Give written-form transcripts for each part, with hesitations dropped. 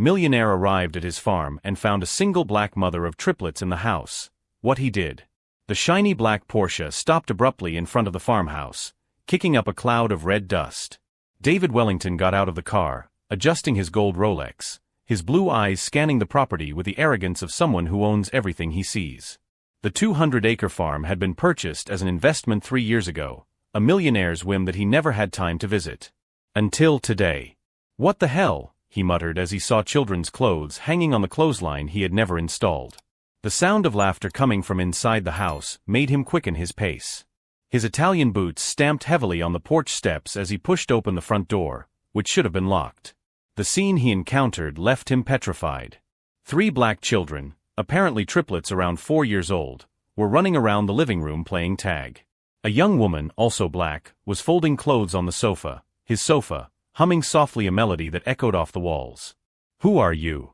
millionaire arrived at his farm and found a single black mother of triplets in the house. What he did. The shiny black Porsche stopped abruptly in front of the farmhouse, kicking up a cloud of red dust. David Wellington got out of the car, adjusting his gold Rolex, his blue eyes scanning the property with the arrogance of someone who owns everything he sees. The 200-acre farm had been purchased as an investment 3 years ago, a millionaire's whim that he never had time to visit. Until today. What the hell, he muttered as he saw children's clothes hanging on the clothesline he had never installed. The sound of laughter coming from inside the house made him quicken his pace. His Italian boots stamped heavily on the porch steps as he pushed open the front door, which should have been locked. The scene he encountered left him petrified. 3 black children, apparently triplets around 4 years old, were running around the living room playing tag. A young woman, also black, was folding clothes on the sofa, his sofa, humming softly a melody that echoed off the walls. "Who are you?"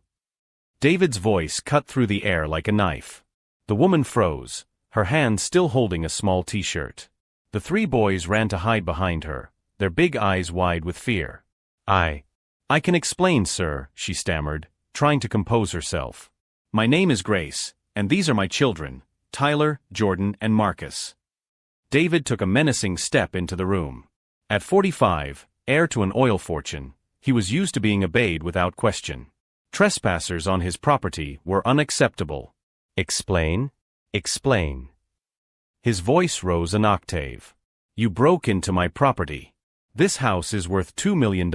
David's voice cut through the air like a knife. The woman froze, her hand still holding a small t-shirt. The 3 boys ran to hide behind her, their big eyes wide with fear. I can explain, sir," she stammered, trying to compose herself. "My name is Grace, and these are my children, Tyler, Jordan, and Marcus." David took a menacing step into the room. At 45, heir to an oil fortune, he was used to being obeyed without question. Trespassers on his property were unacceptable. "Explain? Explain." His voice rose an octave. "You broke into my property. This house is worth $2 million.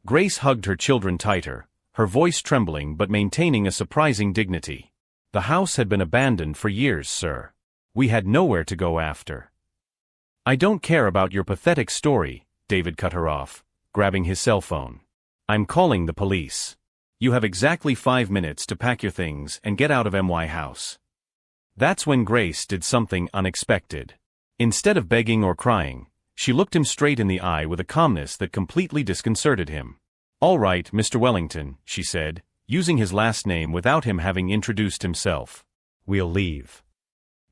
Grace hugged her children tighter, her voice trembling but maintaining a surprising dignity. "The house had been abandoned for years, sir. We had nowhere to go after." "I don't care about your pathetic story," David cut her off, grabbing his cell phone. "I'm calling the police. You have exactly 5 minutes to pack your things and get out of my house." That's when Grace did something unexpected. Instead of begging or crying, she looked him straight in the eye with a calmness that completely disconcerted him. "All right, Mr. Wellington," she said, using his last name without him having introduced himself. "We'll leave."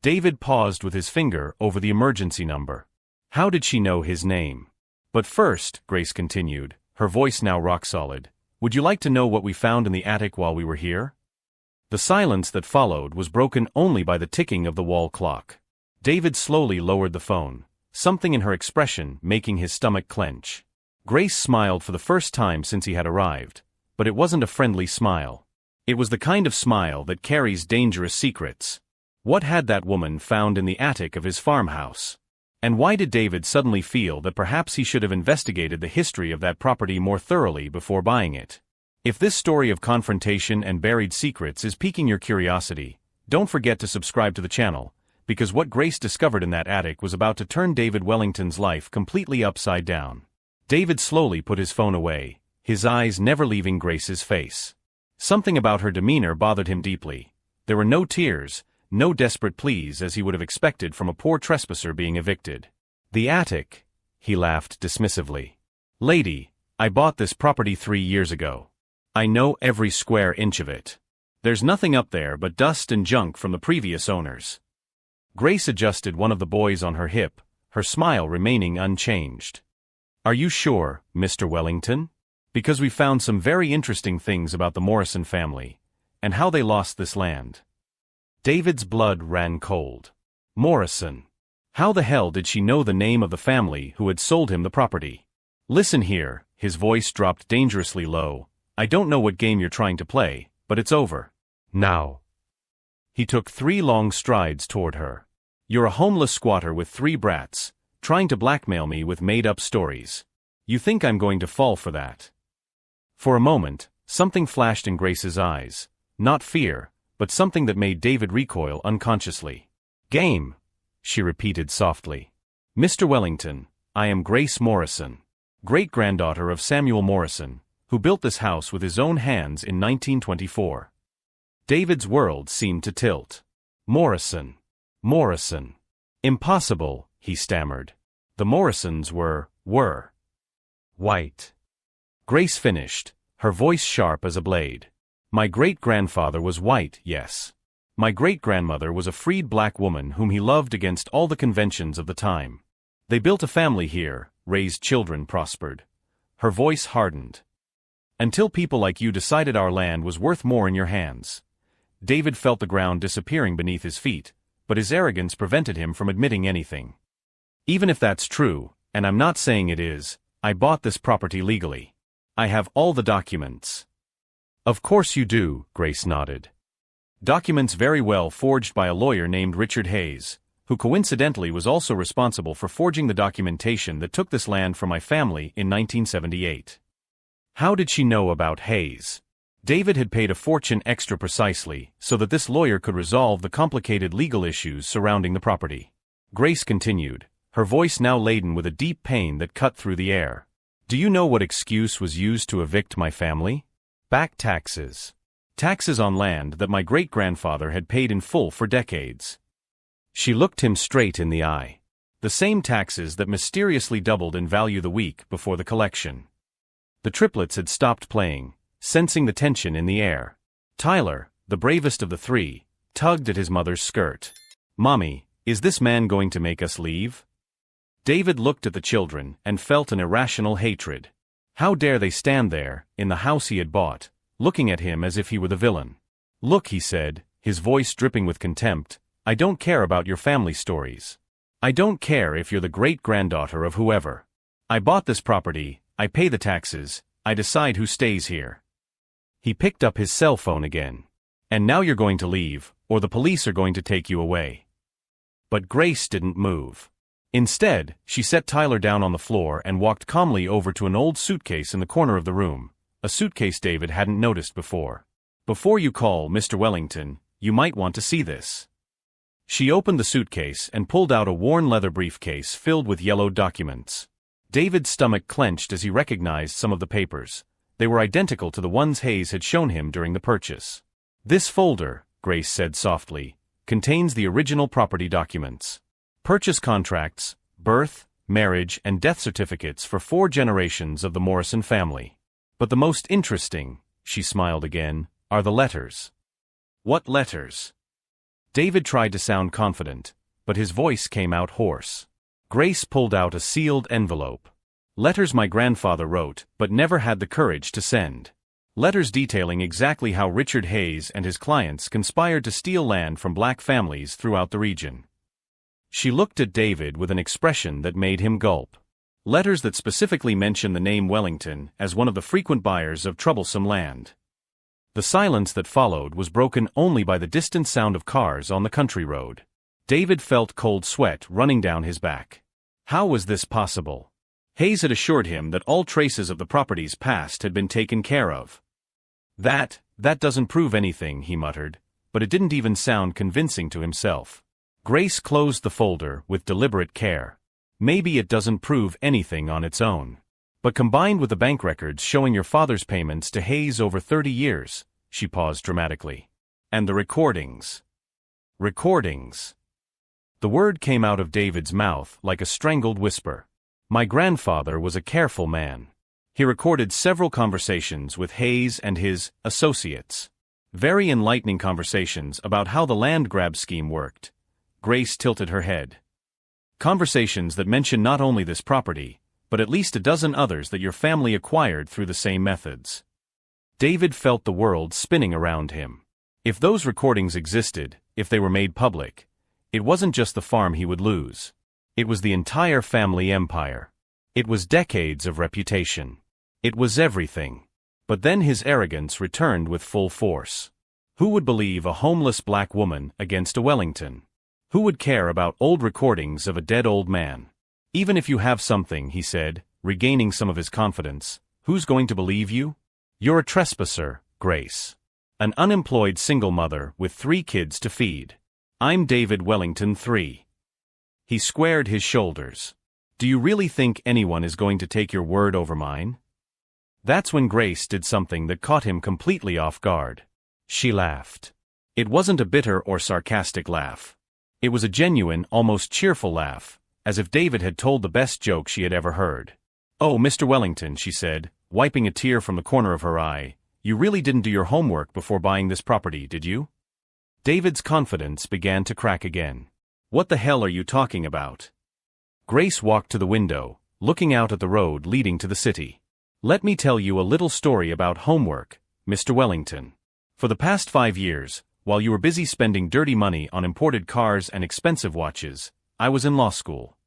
David paused with his finger over the emergency number. How did she know his name? "But first," Grace continued, her voice now rock-solid, "would you like to know what we found in the attic while we were here?" The silence that followed was broken only by the ticking of the wall clock. David slowly lowered the phone, something in her expression making his stomach clench. Grace smiled for the first time since he had arrived, but it wasn't a friendly smile. It was the kind of smile that carries dangerous secrets. What had that woman found in the attic of his farmhouse? And why did David suddenly feel that perhaps he should have investigated the history of that property more thoroughly before buying it? If this story of confrontation and buried secrets is piquing your curiosity, don't forget to subscribe to the channel, because what Grace discovered in that attic was about to turn David Wellington's life completely upside down. David slowly put his phone away, his eyes never leaving Grace's face. Something about her demeanor bothered him deeply. There were no tears, no desperate pleas as he would have expected from a poor trespasser being evicted. "The attic," he laughed dismissively. "Lady, I bought this property 3 years ago. I know every square inch of it. There's nothing up there but dust and junk from the previous owners." Grace adjusted one of the boys on her hip, her smile remaining unchanged. "Are you sure, Mr. Wellington? Because we found some very interesting things about the Morrison family, and how they lost this land." David's blood ran cold. Morrison. How the hell did she know the name of the family who had sold him the property? "Listen here," his voice dropped dangerously low. "I don't know what game you're trying to play, but it's over. Now." He took 3 long strides toward her. "You're a homeless squatter with 3 brats, trying to blackmail me with made-up stories. You think I'm going to fall for that?" For a moment, something flashed in Grace's eyes, not fear, but something that made David recoil unconsciously. "Game," she repeated softly. "Mr. Wellington, I am Grace Morrison, great-granddaughter of Samuel Morrison, who built this house with his own hands in 1924. David's world seemed to tilt. "Morrison. Morrison. Impossible," he stammered. "The Morrisons were white." Grace finished, her voice sharp as a blade. "My great-grandfather was white, yes. My great-grandmother was a freed black woman whom he loved against all the conventions of the time. They built a family here, raised children, prospered." Her voice hardened. Until people like you decided our land was worth more in your hands. David felt the ground disappearing beneath his feet, but his arrogance prevented him from admitting anything. Even if that's true, and I'm not saying it is, I bought this property legally. I have all the documents. Of course you do, Grace nodded. Documents very well forged by a lawyer named Richard Hayes, who coincidentally was also responsible for forging the documentation that took this land from my family in 1978. How did she know about Hayes? David had paid a fortune extra precisely so that this lawyer could resolve the complicated legal issues surrounding the property. Grace continued, her voice now laden with a deep pain that cut through the air. Do you know what excuse was used to evict my family? Back taxes. Taxes on land that my great-grandfather had paid in full for decades. She looked him straight in the eye. The same taxes that mysteriously doubled in value the week before the collection. The triplets had stopped playing, sensing the tension in the air. Tyler, the bravest of the three, tugged at his mother's skirt. Mommy, is this man going to make us leave? David looked at the children and felt an irrational hatred. How dare they stand there, in the house he had bought, looking at him as if he were the villain. Look, he said, his voice dripping with contempt, I don't care about your family stories. I don't care if you're the great-granddaughter of whoever. I bought this property, I pay the taxes, I decide who stays here. He picked up his cell phone again. And now you're going to leave, or the police are going to take you away. But Grace didn't move. Instead, she set Tyler down on the floor and walked calmly over to an old suitcase in the corner of the room, a suitcase David hadn't noticed before. Before you call, Mr. Wellington, you might want to see this. She opened the suitcase and pulled out a worn leather briefcase filled with yellowed documents. David's stomach clenched as he recognized some of the papers. They were identical to the ones Hayes had shown him during the purchase. This folder, Grace said softly, contains the original property documents. Purchase contracts, birth, marriage, and death certificates for 4 generations of the Morrison family. But the most interesting, she smiled again, are the letters. What letters? David tried to sound confident, but his voice came out hoarse. Grace pulled out a sealed envelope. Letters my grandfather wrote, but never had the courage to send. Letters detailing exactly how Richard Hayes and his clients conspired to steal land from black families throughout the region. She looked at David with an expression that made him gulp. Letters that specifically mention the name Wellington as one of the frequent buyers of troublesome land. The silence that followed was broken only by the distant sound of cars on the country road. David felt cold sweat running down his back. How was this possible? Hayes had assured him that all traces of the property's past had been taken care of. That doesn't prove anything, he muttered, but it didn't even sound convincing to himself. Grace closed the folder with deliberate care. Maybe it doesn't prove anything on its own. But combined with the bank records showing your father's payments to Hayes over 30 years, she paused dramatically. And the recordings. Recordings. The word came out of David's mouth like a strangled whisper. My grandfather was a careful man. He recorded several conversations with Hayes and his associates. Very enlightening conversations about how the land grab scheme worked. Grace tilted her head. Conversations that mention not only this property, but at least a dozen others that your family acquired through the same methods. David felt the world spinning around him. If those recordings existed, if they were made public, it wasn't just the farm he would lose. It was the entire family empire. It was decades of reputation. It was everything. But then his arrogance returned with full force. Who would believe a homeless black woman against a Wellington? Who would care about old recordings of a dead old man? Even if you have something, he said, regaining some of his confidence, who's going to believe you? You're a trespasser, Grace. An unemployed single mother with 3 kids to feed. I'm David Wellington III. He squared his shoulders. Do you really think anyone is going to take your word over mine? That's when Grace did something that caught him completely off guard. She laughed. It wasn't a bitter or sarcastic laugh. It was a genuine, almost cheerful laugh, as if David had told the best joke she had ever heard. Oh, Mr. Wellington, she said, wiping a tear from the corner of her eye, you really didn't do your homework before buying this property, did you? David's confidence began to crack again. What the hell are you talking about? Grace walked to the window, looking out at the road leading to the city. Let me tell you a little story about homework, Mr. Wellington. For the past 5 years, while you were busy spending dirty money on imported cars and expensive watches, I was in law school.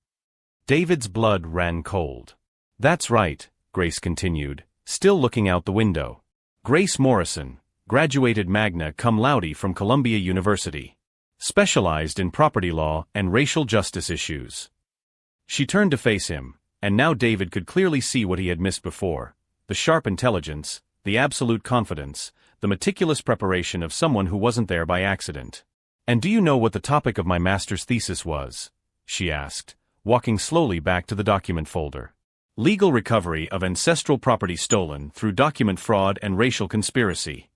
David's blood ran cold. That's right, Grace continued, still looking out the window. Grace Morrison, graduated magna cum laude from Columbia University. Specialized in property law and racial justice issues. She turned to face him, and now David could clearly see what he had missed before: the sharp intelligence, the absolute confidence, the meticulous preparation of someone who wasn't there by accident. "And do you know what the topic of my master's thesis was?" she asked, walking slowly back to the document folder. "Legal recovery of ancestral property stolen through document fraud and racial conspiracy."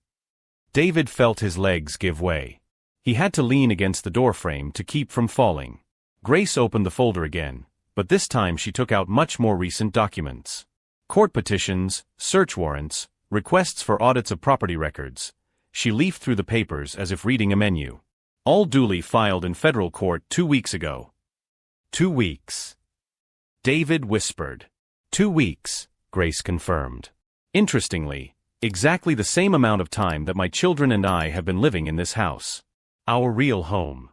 David felt his legs give way. He had to lean against the doorframe to keep from falling. Grace opened the folder again, but this time she took out much more recent documents. Court petitions, search warrants, requests for audits of property records. She leafed through the papers as if reading a menu. All duly filed in federal court 2 weeks ago. 2 weeks. David whispered. 2 weeks, Grace confirmed. Interestingly, exactly the same amount of time that my children and I have been living in this house. Our real home.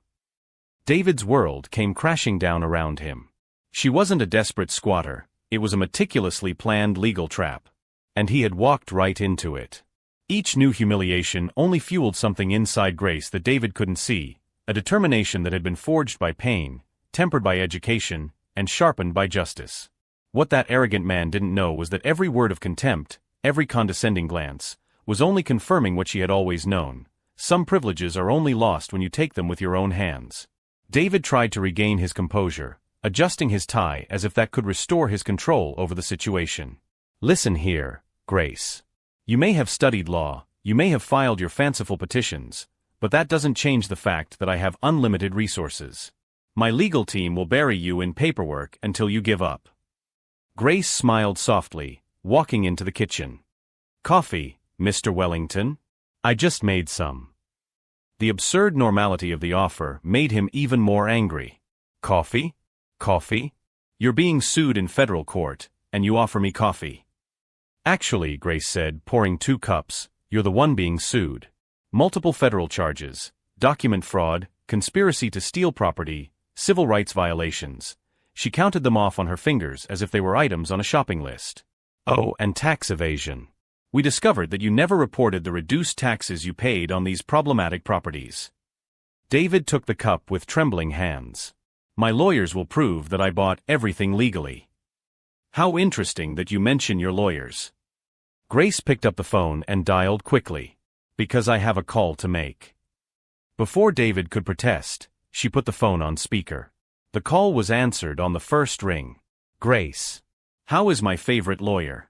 David's world came crashing down around him. She wasn't a desperate squatter, it was a meticulously planned legal trap. And he had walked right into it. Each new humiliation only fueled something inside Grace that David couldn't see, a determination that had been forged by pain, tempered by education, and sharpened by justice. What that arrogant man didn't know was that every word of contempt, every condescending glance, was only confirming what she had always known: some privileges are only lost when you take them with your own hands. David tried to regain his composure, adjusting his tie as if that could restore his control over the situation. "Listen here, Grace. You may have studied law, you may have filed your fanciful petitions, but that doesn't change the fact that I have unlimited resources. My legal team will bury you in paperwork until you give up." Grace smiled softly, walking into the kitchen. "Coffee, Mr. Wellington? I just made some." The absurd normality of the offer made him even more angry. "Coffee? Coffee? You're being sued in federal court, and you offer me coffee." "Actually," Grace said, pouring 2 cups, "you're the one being sued. Multiple federal charges, document fraud, conspiracy to steal property, civil rights violations." She counted them off on her fingers as if they were items on a shopping list. "Oh, and tax evasion. We discovered that you never reported the reduced taxes you paid on these problematic properties." David took the cup with trembling hands. "My lawyers will prove that I bought everything legally." "How interesting that you mention your lawyers." Grace picked up the phone and dialed quickly. "Because I have a call to make." Before David could protest, she put the phone on speaker. The call was answered on the first ring. "Grace. How is my favorite lawyer?"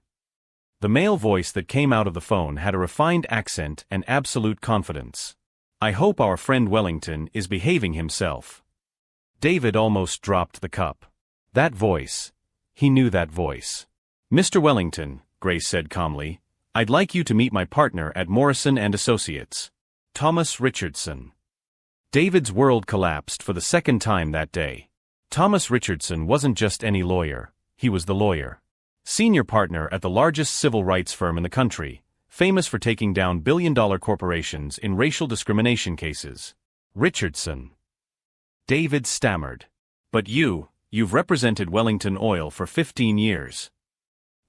The male voice that came out of the phone had a refined accent and absolute confidence. "I hope our friend Wellington is behaving himself." David almost dropped the cup. That voice. He knew that voice. "Mr. Wellington," Grace said calmly, "I'd like you to meet my partner at Morrison & Associates, Thomas Richardson." David's world collapsed for the second time that day. Thomas Richardson wasn't just any lawyer, he was the lawyer. Senior partner at the largest civil rights firm in the country, famous for taking down billion-dollar corporations in racial discrimination cases. Richardson. David stammered. "But you've represented Wellington Oil for 15 years.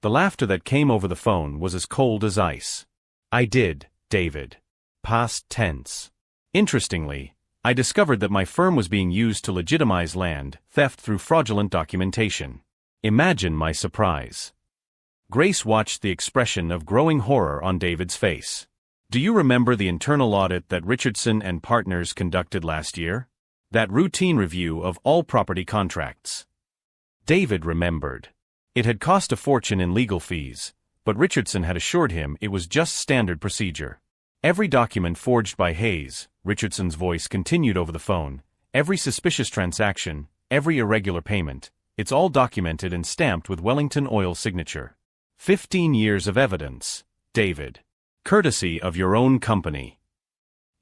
The laughter that came over the phone was as cold as ice. "I did, David." Past tense. "Interestingly, I discovered that my firm was being used to legitimize land theft through fraudulent documentation. Imagine my surprise." Grace watched the expression of growing horror on David's face. "Do you remember the internal audit that Richardson and Partners conducted last year? That routine review of all property contracts?" David remembered. It had cost a fortune in legal fees, but Richardson had assured him it was just standard procedure. "Every document forged by Hayes," Richardson's voice continued over the phone, "every suspicious transaction, every irregular payment, it's all documented and stamped with Wellington Oil's signature. 15 years of evidence, David. Courtesy of your own company."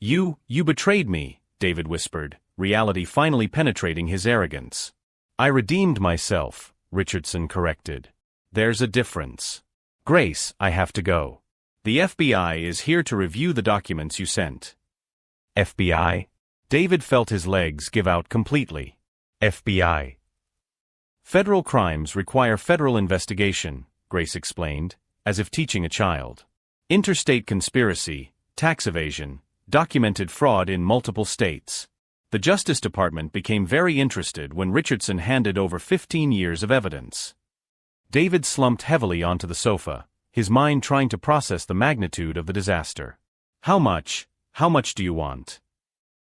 You betrayed me," David whispered, reality finally penetrating his arrogance. "I redeemed myself," Richardson corrected. "There's a difference." Grace, I have to go. The FBI is here to review the documents you sent. FBI? David felt his legs give out completely. FBI. Federal crimes require federal investigation, Grace explained, as if teaching a child. Interstate conspiracy, tax evasion, documented fraud in multiple states. The Justice Department became very interested when Richardson handed over 15 years of evidence. David slumped heavily onto the sofa, his mind trying to process the magnitude of the disaster. How much do you want?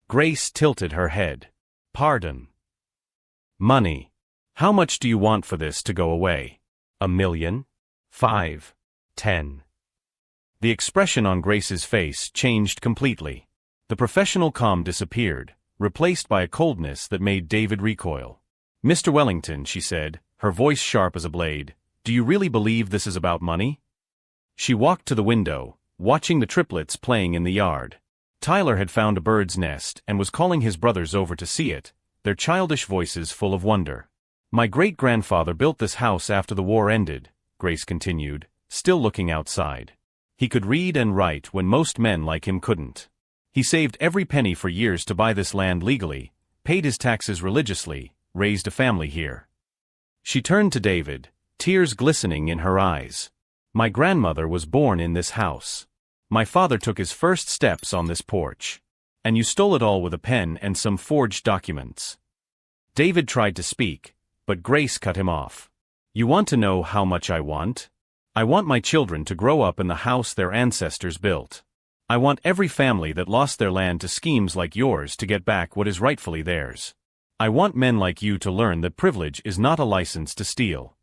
Grace tilted her head. Pardon. Money. How much do you want for this to go away? $1 million? 5? 10? The expression on Grace's face changed completely. The professional calm disappeared, replaced by a coldness that made David recoil. Mr. Wellington, she said, her voice sharp as a blade, do you really believe this is about money? She walked to the window, watching the triplets playing in the yard. Tyler had found a bird's nest and was calling his brothers over to see it, their childish voices full of wonder. My great-grandfather built this house after the war ended, Grace continued, still looking outside. He could read and write when most men like him couldn't. He saved every penny for years to buy this land legally, paid his taxes religiously, raised a family here. She turned to David, tears glistening in her eyes. My grandmother was born in this house. My father took his first steps on this porch. And you stole it all with a pen and some forged documents. David tried to speak, but Grace cut him off. You want to know how much I want? I want my children to grow up in the house their ancestors built. I want every family that lost their land to schemes like yours to get back what is rightfully theirs. I want men like you to learn that privilege is not a license to steal.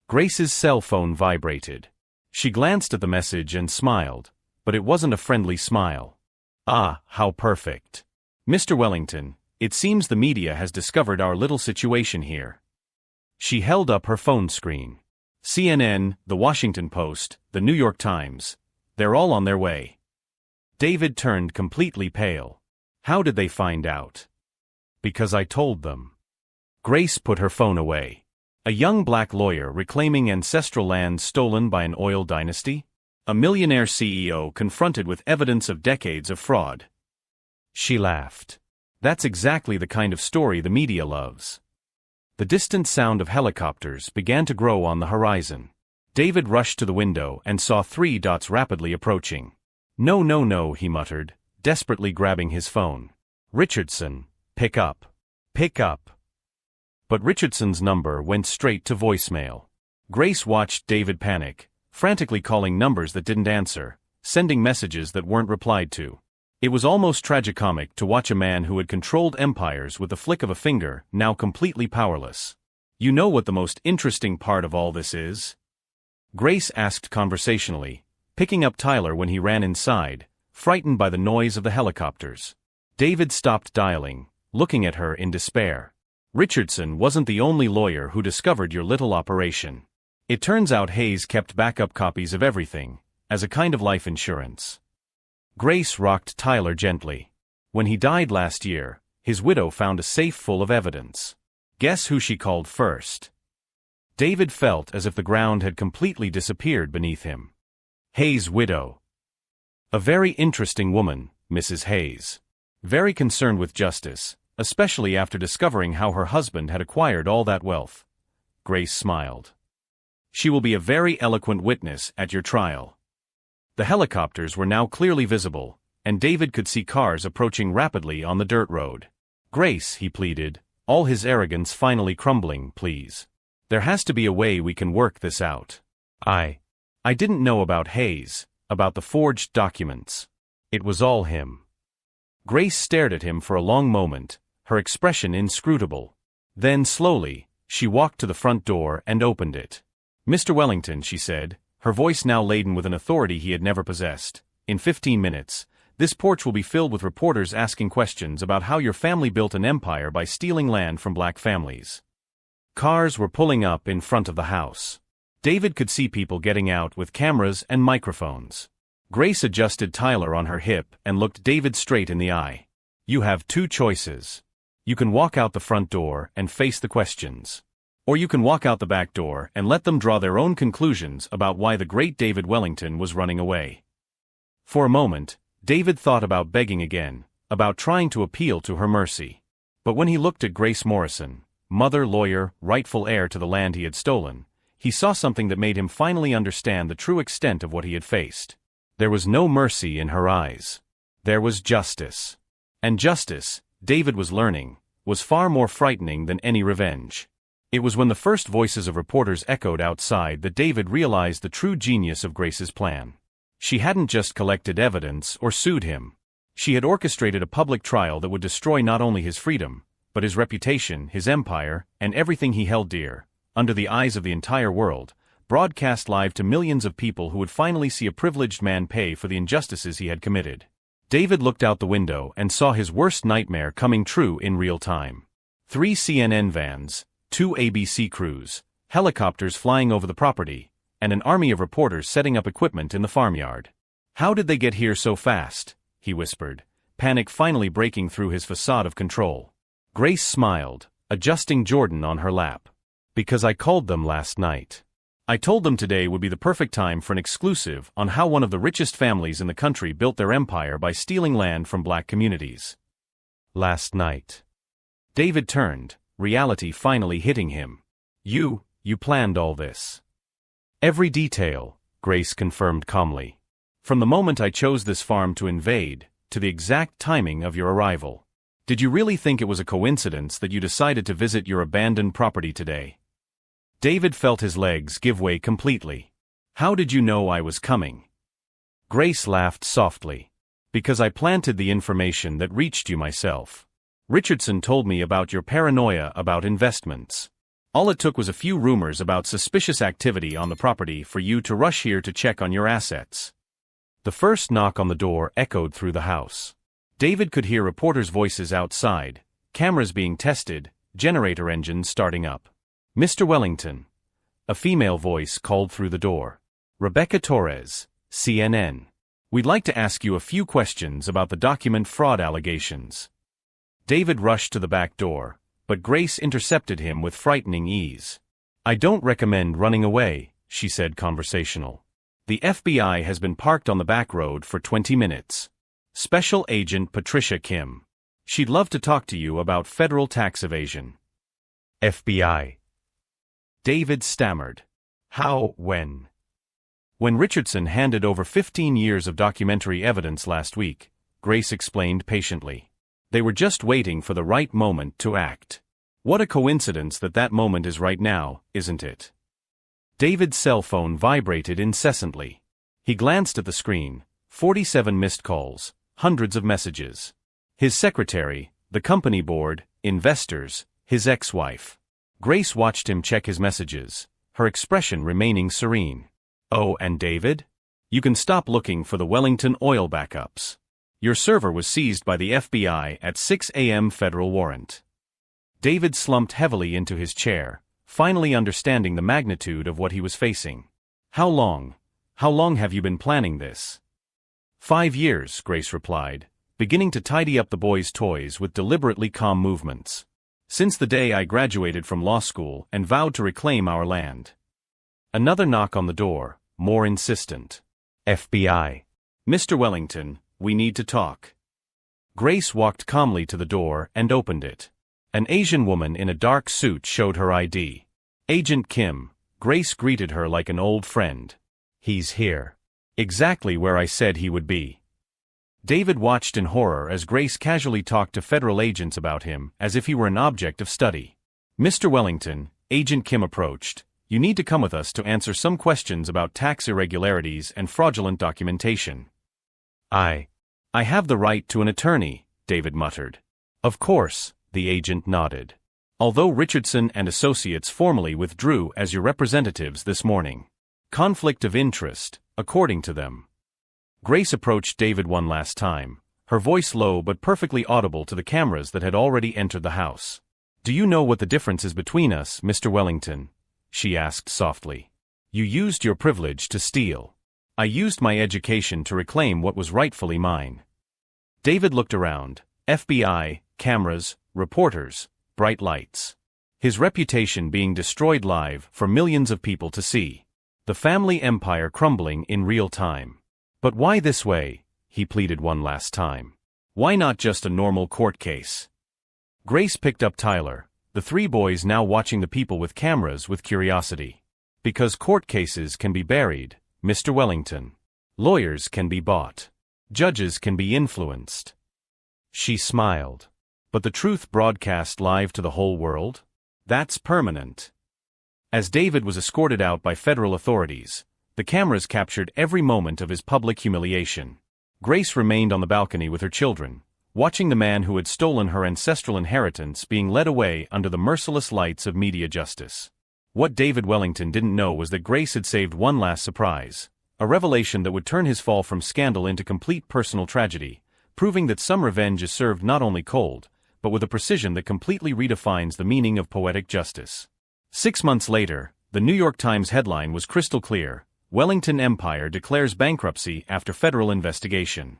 Grace's cell phone vibrated. She glanced at the message and smiled, but it wasn't a friendly smile. Ah, how perfect. Mr. Wellington, it seems the media has discovered our little situation here. She held up her phone screen. CNN, The Washington Post, The New York Times. They're all on their way. David turned completely pale. How did they find out? Because I told them. Grace put her phone away. A young black lawyer reclaiming ancestral land stolen by an oil dynasty? A millionaire CEO confronted with evidence of decades of fraud. She laughed. That's exactly the kind of story the media loves. The distant sound of helicopters began to grow on the horizon. David rushed to the window and saw 3 dots rapidly approaching. No, no, no, he muttered, desperately grabbing his phone. Richardson, pick up. Pick up. But Richardson's number went straight to voicemail. Grace watched David panic, frantically calling numbers that didn't answer, sending messages that weren't replied to. It was almost tragicomic to watch a man who had controlled empires with the flick of a finger now completely powerless. You know what the most interesting part of all this is? Grace asked conversationally, picking up Tyler when he ran inside, frightened by the noise of the helicopters. David stopped dialing, looking at her in despair. Richardson wasn't the only lawyer who discovered your little operation. It turns out Hayes kept backup copies of everything, as a kind of life insurance. Grace rocked Tyler gently. When he died last year, his widow found a safe full of evidence. Guess who she called first? David felt as if the ground had completely disappeared beneath him. Hayes' widow. A very interesting woman, Mrs. Hayes. Very concerned with justice, especially after discovering how her husband had acquired all that wealth. Grace smiled. She will be a very eloquent witness at your trial. The helicopters were now clearly visible, and David could see cars approaching rapidly on the dirt road. Grace, he pleaded, all his arrogance finally crumbling, please. There has to be a way we can work this out. I didn't know about Hayes, about the forged documents. It was all him. Grace stared at him for a long moment, her expression inscrutable. Then, slowly, she walked to the front door and opened it. Mr. Wellington, she said, her voice now laden with an authority he had never possessed. In 15 minutes, this porch will be filled with reporters asking questions about how your family built an empire by stealing land from black families. Cars were pulling up in front of the house. David could see people getting out with cameras and microphones. Grace adjusted Tyler on her hip and looked David straight in the eye. You have 2 choices. You can walk out the front door and face the questions. Or you can walk out the back door and let them draw their own conclusions about why the great David Wellington was running away. For a moment, David thought about begging again, about trying to appeal to her mercy. But when he looked at Grace Morrison, mother, lawyer, rightful heir to the land he had stolen, he saw something that made him finally understand the true extent of what he had faced. There was no mercy in her eyes. There was justice. And justice, David was learning, was far more frightening than any revenge. It was when the first voices of reporters echoed outside that David realized the true genius of Grace's plan. She hadn't just collected evidence or sued him. She had orchestrated a public trial that would destroy not only his freedom, but his reputation, his empire, and everything he held dear, under the eyes of the entire world, broadcast live to millions of people who would finally see a privileged man pay for the injustices he had committed. David looked out the window and saw his worst nightmare coming true in real time. 3 CNN vans, 2 ABC crews, helicopters flying over the property, and an army of reporters setting up equipment in the farmyard. "How did they get here so fast?" he whispered, panic finally breaking through his facade of control. Grace smiled, adjusting Jordan on her lap. "Because I called them last night. I told them today would be the perfect time for an exclusive on how one of the richest families in the country built their empire by stealing land from black communities." Last night. David turned, reality finally hitting him. You planned all this." "Every detail," Grace confirmed calmly. "From the moment I chose this farm to invade, to the exact timing of your arrival. Did you really think it was a coincidence that you decided to visit your abandoned property today?" David felt his legs give way completely. "How did you know I was coming?" Grace laughed softly. "Because I planted the information that reached you myself. Richardson told me about your paranoia about investments. All it took was a few rumors about suspicious activity on the property for you to rush here to check on your assets." The first knock on the door echoed through the house. David could hear reporters' voices outside, cameras being tested, generator engines starting up. "Mr. Wellington." A female voice called through the door. "Rebecca Torres, CNN. We'd like to ask you a few questions about the document fraud allegations." David rushed to the back door, but Grace intercepted him with frightening ease. "I don't recommend running away," she said conversational. "The FBI has been parked on the back road for 20 minutes. Special Agent Patricia Kim. She'd love to talk to you about federal tax evasion." "FBI?" David stammered. "How, when?" "When Richardson handed over 15 years of documentary evidence last week," Grace explained patiently. "They were just waiting for the right moment to act. What a coincidence that that moment is right now, isn't it?" David's cell phone vibrated incessantly. He glanced at the screen, 47 missed calls, hundreds of messages. His secretary, the company board, investors, his ex-wife. Grace watched him check his messages, her expression remaining serene. "Oh, and David? You can stop looking for the Wellington oil backups. Your server was seized by the FBI at 6 a.m. federal warrant." David slumped heavily into his chair, finally understanding the magnitude of what he was facing. How long have you been planning this?" 5 years, Grace replied, beginning to tidy up the boy's toys with deliberately calm movements. "Since the day I graduated from law school and vowed to reclaim our land." Another knock on the door, more insistent. "FBI. Mr. Wellington, we need to talk." Grace walked calmly to the door and opened it. An Asian woman in a dark suit showed her ID. "Agent Kim." Grace greeted her like an old friend. "He's here. Exactly where I said he would be." David watched in horror as Grace casually talked to federal agents about him, as if he were an object of study. "Mr. Wellington," Agent Kim approached, "you need to come with us to answer some questions about tax irregularities and fraudulent documentation." I have the right to an attorney," David muttered. "Of course," the agent nodded. "Although Richardson and Associates formally withdrew as your representatives this morning. Conflict of interest, according to them." Grace approached David one last time, her voice low but perfectly audible to the cameras that had already entered the house. "Do you know what the difference is between us, Mr. Wellington?" she asked softly. "You used your privilege to steal. I used my education to reclaim what was rightfully mine." David looked around. FBI, cameras, reporters, bright lights. his reputation being destroyed live for millions of people to see. The family empire crumbling in real time. But why this way? He pleaded one last time. Why not just a normal court case? Grace picked up Tyler, the three boys now watching the people with cameras with curiosity. Because court cases can be buried, Mr. Wellington. Lawyers can be bought. Judges can be influenced. She smiled. But the truth broadcast live to the whole world? That's permanent. As David was escorted out by federal authorities, the cameras captured every moment of his public humiliation. Grace remained on the balcony with her children, watching the man who had stolen her ancestral inheritance being led away under the merciless lights of media justice. What David Wellington didn't know was that Grace had saved one last surprise, a revelation that would turn his fall from scandal into complete personal tragedy, proving that some revenge is served not only cold, but with a precision that completely redefines the meaning of poetic justice. 6 months later, the New York Times headline was crystal clear: Wellington Empire declares bankruptcy after federal investigation.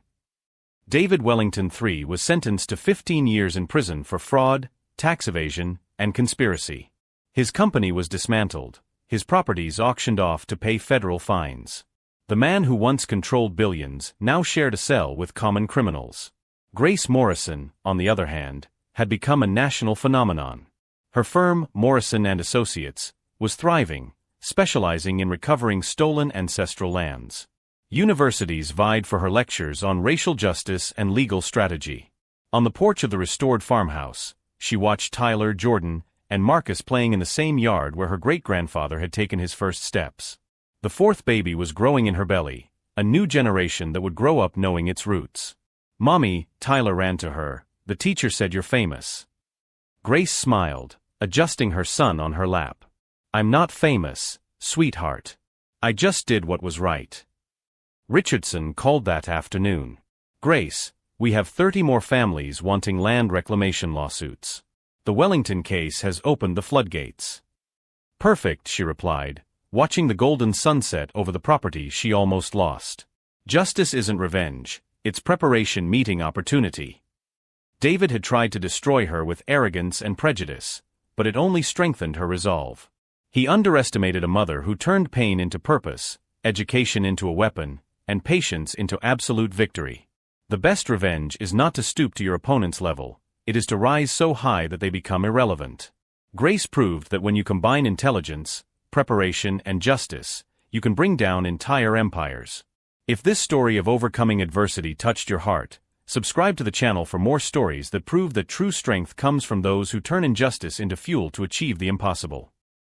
David Wellington III was sentenced to 15 years in prison for fraud, tax evasion, and conspiracy. His company was dismantled, his properties auctioned off to pay federal fines. The man who once controlled billions now shared a cell with common criminals. Grace Morrison, on the other hand, had become a national phenomenon. Her firm, Morrison & Associates, was thriving, specializing in recovering stolen ancestral lands. Universities vied for her lectures on racial justice and legal strategy. On the porch of the restored farmhouse, she watched Tyler, Jordan, and Marcus playing in the same yard where her great-grandfather had taken his first steps. The fourth baby was growing in her belly, a new generation that would grow up knowing its roots. "Mommy," Tyler ran to her, "the teacher said you're famous." Grace smiled, adjusting her son on her lap. "I'm not famous, sweetheart. I just did what was right." Richardson called that afternoon. "Grace, we have 30 more families wanting land reclamation lawsuits. The Wellington case has opened the floodgates." "Perfect," she replied, watching the golden sunset over the property she almost lost. Justice isn't revenge, it's preparation meeting opportunity. David had tried to destroy her with arrogance and prejudice, but it only strengthened her resolve. He underestimated a mother who turned pain into purpose, education into a weapon, and patience into absolute victory. The best revenge is not to stoop to your opponent's level, it is to rise so high that they become irrelevant. Grace proved that when you combine intelligence, preparation, and justice, you can bring down entire empires. If this story of overcoming adversity touched your heart, subscribe to the channel for more stories that prove that true strength comes from those who turn injustice into fuel to achieve the impossible.